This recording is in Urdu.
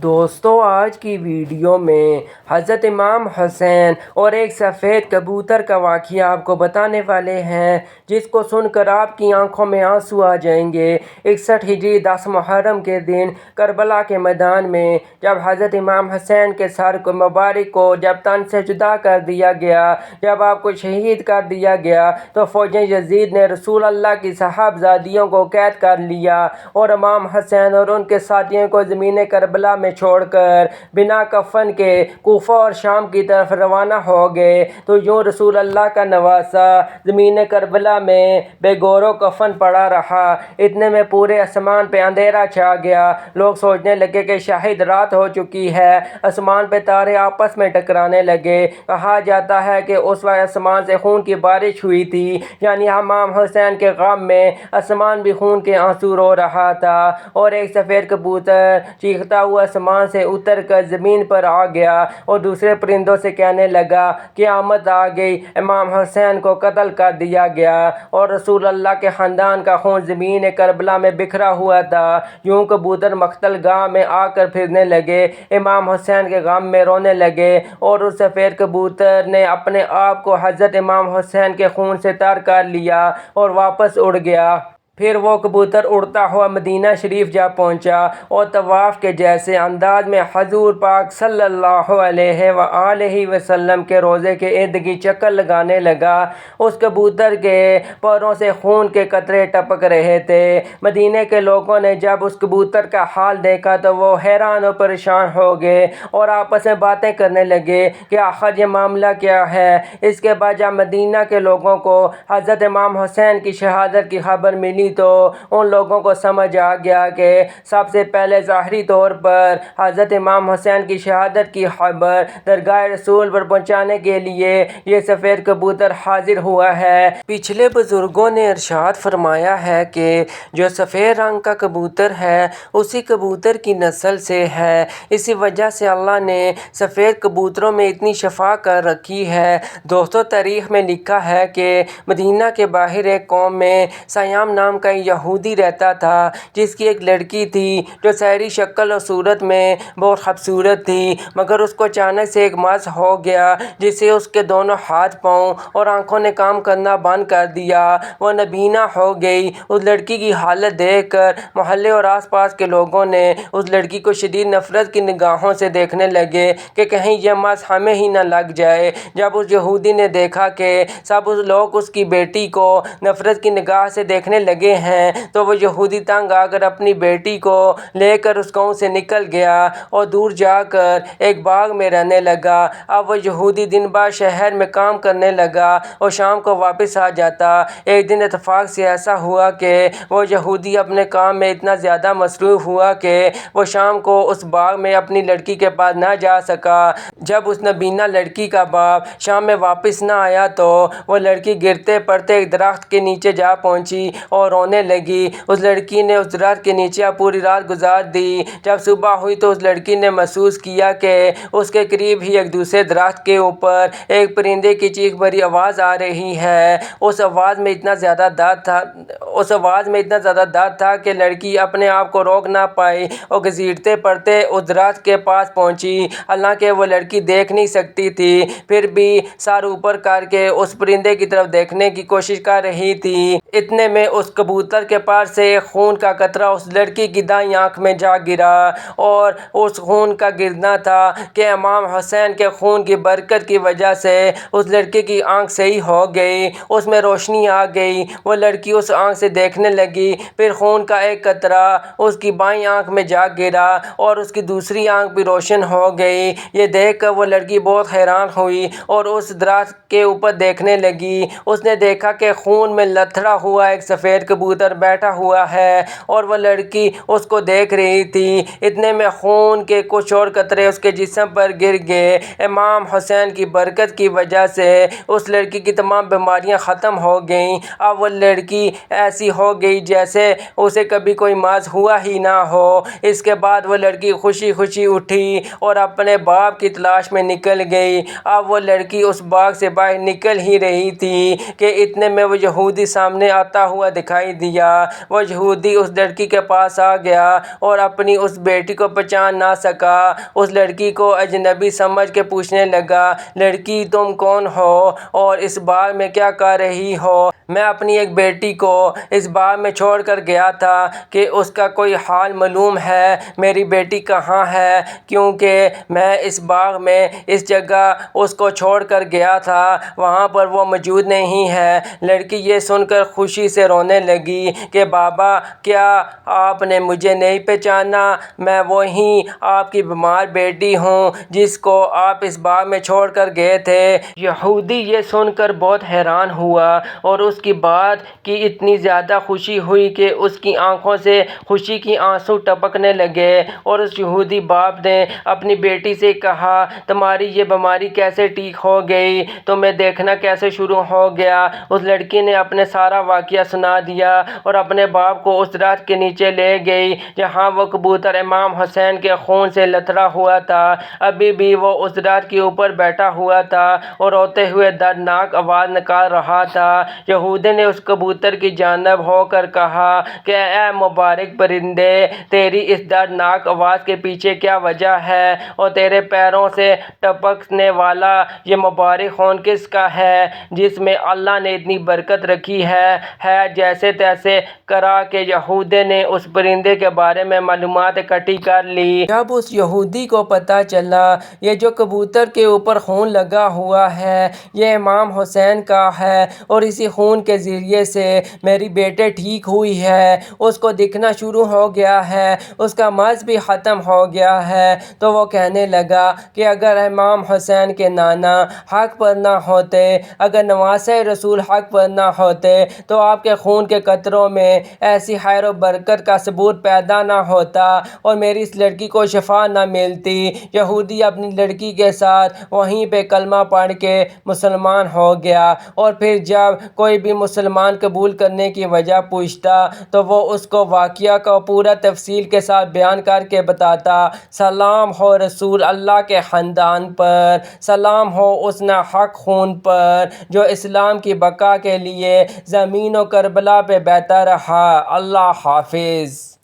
دوستو آج کی ویڈیو میں حضرت امام حسین اور ایک سفید کبوتر کا واقعہ آپ کو بتانے والے ہیں جس کو سن کر آپ کی آنکھوں میں آنسو آ جائیں گے۔ 61 ہجری 10 محرم کے دن کربلا کے میدان میں جب حضرت امام حسین کے سر کو مبارک کو جب تن سے جدا کر دیا گیا، جب آپ کو شہید کر دیا گیا تو فوجیں یزید نے رسول اللہ کی صاحبزادیوں کو قید کر لیا اور امام حسین اور ان کے ساتھیوں کو زمین کربلا میں چھوڑ کر بنا کفن کے کوفہ اور شام کی طرف روانہ ہو گئے۔ تو یوں رسول اللہ کا نواسہ زمین کربلا میں بے گور و کفن پڑا رہا۔ اتنے میں پورے آسمان پہ اندھیرا چھا گیا۔ لوگ سوچنے لگے کہ شاید رات ہو چکی ہے۔ آسمان پہ تارے آپس میں ٹکرانے لگے۔ کہا جاتا ہے کہ اس وقت آسمان سے خون کی بارش ہوئی تھی، یعنی امام حسین کے غم میں آسمان بھی خون کے آنسو رو رہا تھا۔ اور ایک سفید کبوتر چیختا ہوا آسمان سے اتر کر زمین پر آ گیا اور دوسرے پرندوں سے کہنے لگا قیامت آ گئی، امام حسین کو قتل کر دیا گیا اور رسول اللہ کے خاندان کا خون زمین کربلا میں بکھرا ہوا تھا۔ یوں کبوتر مقتل گاہ میں آ کر پھرنے لگے، امام حسین کے غم میں رونے لگے اور اس سفید کبوتر نے اپنے آپ کو حضرت امام حسین کے خون سے تر کر لیا اور واپس اڑ گیا۔ پھر وہ کبوتر اڑتا ہوا مدینہ شریف جا پہنچا اور طواف کے جیسے انداز میں حضور پاک صلی اللہ علیہ وآلہ وسلم کے روضے کے ارد گرد چکر لگانے لگا۔ اس کبوتر کے پروں سے خون کے قطرے ٹپک رہے تھے۔ مدینے کے لوگوں نے جب اس کبوتر کا حال دیکھا تو وہ حیران و پریشان ہو گئے اور آپس میں باتیں کرنے لگے کہ آخر یہ معاملہ کیا ہے۔ اس کے بعد جب مدینہ کے لوگوں کو حضرت امام حسین کی شہادت کی خبر ملی تو ان لوگوں کو سمجھ آ گیا کہ سب سے پہلے ظاہری طور پر حضرت امام حسین کی شہادت کی خبر درگاہ رسول پر پہنچانے کے لیے یہ سفید کبوتر حاضر ہوا ہے۔ پچھلے بزرگوں نے ارشاد فرمایا ہے کہ جو سفید رنگ کا کبوتر ہے اسی کبوتر کی نسل سے ہے، اسی وجہ سے اللہ نے سفید کبوتروں میں اتنی شفا کر رکھی ہے۔ دوستو تاریخ میں لکھا ہے کہ مدینہ کے باہر ایک قوم میں سیام نام کا یہودی رہتا تھا جس کی ایک لڑکی تھی جو ظاہری شکل اور صورت میں بہت خوبصورت تھی، مگر اس کو اچانک سے ایک مرض ہو گیا جس سے اس کے دونوں ہاتھ پاؤں اور آنکھوں نے کام کرنا بند کر دیا۔ وہ نابینا ہو گئی۔ اس لڑکی کی حالت دیکھ کر محلے اور آس پاس کے لوگوں نے اس لڑکی کو شدید نفرت کی نگاہوں سے دیکھنے لگے کہ کہیں یہ مرض ہمیں ہی نہ لگ جائے۔ جب اس یہودی نے دیکھا کہ سب لوگ اس کی بیٹی کو نفرت کی نگاہ سے دیکھنے لگے ہیں تو وہ یہودی تنگ آ کر اپنی بیٹی کو لے کر اس گاؤں سے نکل گیا اور دور جا کر ایک باغ میں رہنے لگا۔ اب وہ یہودی دن بعد شہر میں کام کرنے لگا اور شام کو واپس آ جاتا۔ ایک دن اتفاق سے ایسا ہوا کہ وہ یہودی اپنے کام میں اتنا زیادہ مصروف ہوا کہ وہ شام کو اس باغ میں اپنی لڑکی کے پاس نہ جا سکا۔ جب اس نابینا لڑکی کا باپ شام میں واپس نہ آیا تو وہ لڑکی گرتے پڑتے ایک درخت کے نیچے جا پہنچی اور رونے لگی۔ اس لڑکی نے اس درخت کے نیچے پوری رات گزار دی۔ جب صبح ہوئی تو اس لڑکی نے محسوس کیا کہ اس کے قریب ہی ایک دوسرے درخت کے اوپر ایک پرندے کی چیخ بھری آواز آ رہی ہے۔ اس آواز میں اتنا زیادہ درد تھا کہ لڑکی اپنے آپ کو روک نہ پائی اور گھسیٹتے پڑتے اس درخت کے پاس پہنچی۔ حالانکہ وہ لڑکی دیکھ نہیں سکتی تھی پھر بھی سر اوپر کر کے اس پرندے کی طرف دیکھنے کی کوشش کر رہی تھی۔ اتنے میں اس کبوتر کے پر سے ایک خون کا قطرہ اس لڑکی کی دائیں آنکھ میں جا گرا اور اس خون کا گرنا تھا کہ امام حسین کے خون کی برکت کی وجہ سے اس لڑکی کی آنکھ صحیح ہو گئی، اس میں روشنی آ گئی۔ وہ لڑکی اس آنکھ سے دیکھنے لگی، پھر خون کا ایک قطرہ اس کی بائیں آنکھ میں جا گرا اور اس کی دوسری آنکھ بھی روشن ہو گئی۔ یہ دیکھ کر وہ لڑکی بہت حیران ہوئی اور اس درخت کے اوپر دیکھنے لگی۔ اس نے دیکھا کہ خون میں لتھڑا ہوا ایک سفید کبوتر بیٹھا ہوا ہے اور وہ لڑکی اس کو دیکھ رہی تھی۔ اتنے میں خون کے کچھ اور قطرے اس کے جسم پر گر گئے۔ امام حسین کی برکت کی وجہ سے اس لڑکی کی تمام بیماریاں ختم ہو گئیں۔ اب وہ لڑکی ایسی ہو گئی جیسے اسے کبھی کوئی مرض ہوا ہی نہ ہو۔ اس کے بعد وہ لڑکی خوشی خوشی اٹھی اور اپنے باپ کی تلاش میں نکل گئی۔ اب وہ لڑکی اس باغ سے باہر نکل ہی رہی تھی کہ اتنے میں وہ یہودی سامنے آتا ہوا دکھائی دکھائی دیا۔ وہ یہودی اس لڑکی کے پاس آ گیا اور اپنی اس بیٹی کو پہچان نہ سکا۔ اس لڑکی کو اجنبی سمجھ کے پوچھنے لگا، لڑکی تم کون ہو اور اس باغ میں کیا کر رہی ہو؟ میں اپنی ایک بیٹی کو اس باغ میں چھوڑ کر گیا تھا کہ اس کا کوئی حال معلوم ہے؟ میری بیٹی کہاں ہے؟ کیونکہ میں اس باغ میں اس جگہ اس کو چھوڑ کر گیا تھا، وہاں پر وہ موجود نہیں ہے۔ لڑکی یہ سن کر خوشی سے رونے لگی کہ بابا، کیا آپ نے مجھے نہیں پہچانا؟ میں وہی آپ کی بیمار بیٹی ہوں جس کو آپ اس باغ میں چھوڑ کر گئے تھے۔ یہودی یہ سن کر بہت حیران ہوا اور اس کی بات کی اتنی زیادہ خوشی ہوئی کہ اس کی آنکھوں سے خوشی کے آنسو ٹپکنے لگے۔ اور اس یہودی باپ نے اپنی بیٹی سے کہا، تمہاری یہ بیماری کیسے ٹھیک ہو گئی؟ تمہیں دیکھنا کیسے شروع ہو گیا؟ اس لڑکی نے اپنا سارا واقعہ سنا دیا اور اپنے باپ کو اس درخت کے نیچے لے گئی جہاں وہ کبوتر امام حسین کے خون سے لتھڑا ہوا تھا۔ ابھی بھی وہ اس درخت کے اوپر بیٹھا ہوا تھا اور روتے ہوئے دردناک آواز نکال رہا تھا۔ یہودی نے اس کبوتر کی جانب ہو کر کہا کہ اے مبارک پرندے، تیری اس دردناک آواز کے پیچھے کیا وجہ ہے اور تیرے پیروں سے ٹپکنے والا یہ مبارک خون کس کا ہے جس میں اللہ نے اتنی برکت رکھی ہے؟ جیسے تیسے کرا کہ یہودی نے اس پرندے کے بارے میں معلومات اکٹھی کر لی۔ جب اس یہودی کو پتہ چلا یہ جو کبوتر کے اوپر خون لگا ہوا ہے یہ امام حسین کا ہے اور اسی خون کے ذریعے سے میری بیٹی ٹھیک ہوئی ہے، اس کو دکھنا شروع ہو گیا ہے، اس کا مرض بھی ختم ہو گیا ہے، تو وہ کہنے لگا کہ اگر امام حسین کے نانا حق پر نہ ہوتے، اگر نواسۂ رسول حق پر نہ ہوتے تو آپ کے خون کے قطروں میں ایسی خیر و برکت کا ثبوت پیدا نہ ہوتا اور میری اس لڑکی کو شفا نہ ملتی۔ یہودی اپنی لڑکی کے ساتھ وہیں پہ کلمہ پڑھ کے مسلمان ہو گیا اور پھر جب کوئی بھی مسلمان قبول کرنے کی وجہ پوچھتا تو وہ اس کو واقعہ کو پورا تفصیل کے ساتھ بیان کر کے بتاتا، سلام ہو رسول اللہ کے خاندان پر، سلام ہو اس ناحق خون پر جو اسلام کی بقا کے لیے زمین و کربلا پہ بہتا رہا۔ اللہ حافظ۔